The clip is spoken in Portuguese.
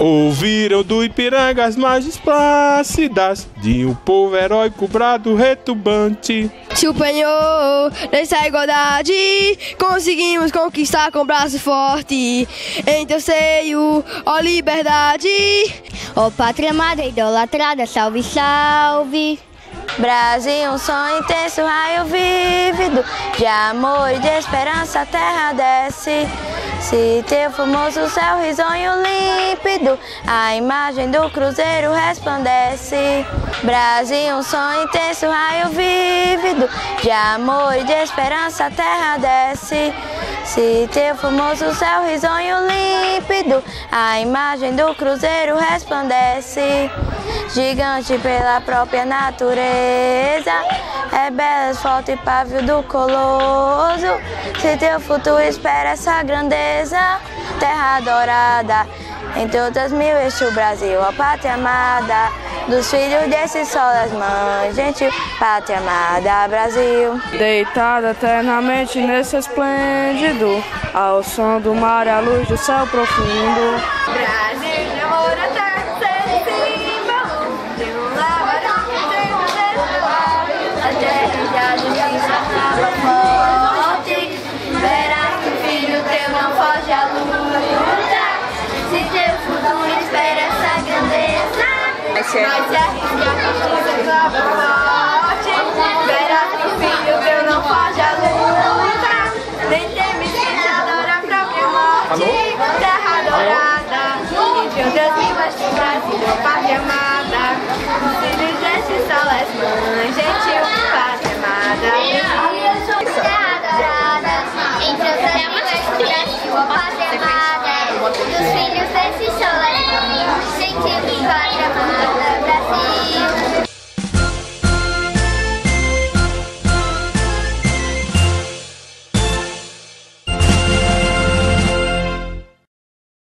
Ouviram do Ipiranga as margens plácidas de um povo heróico, brado retumbante. Se o penhor dessa igualdade conseguimos conquistar com braço forte. Em teu seio, ó liberdade, ó pátria amada idolatrada, salve, salve. Brasil, um sonho intenso, raio vívido de amor e de esperança a terra desce. Se teu formoso céu risonho límpido, a imagem do cruzeiro resplandece. Brasil, um sonho intenso, raio vívido de amor e de esperança a terra desce. Se teu formoso céu risonho límpido, a imagem do cruzeiro resplandece. Gigante pela própria natureza, é bela, forte e pavio do coloso. Se teu futuro espera essa grandeza, terra adorada, entre outras mil este o Brasil, a pátria amada, dos filhos desse sol das mães, gentil pátria amada, Brasil. Deitada eternamente nesse esplêndido, ao som do mar e à luz do céu profundo. Brasil de amor eterno, símbolo de um laboratório a terra já justiça acaba forte. Verás que o filho teu não foge à luta, se teu futuro espera essa grandeza, mas se arrisca a justiça acaba forte. Verás que o filho teu não foge à luta, nem teme quem te adora a própria morte. Terra adorada, entre o Deus vivo este Brasil, ó pátria amada, os filhos deste sol, as mães, gentil pátria amada. Terra adorada, entre os Brasil, ó pátria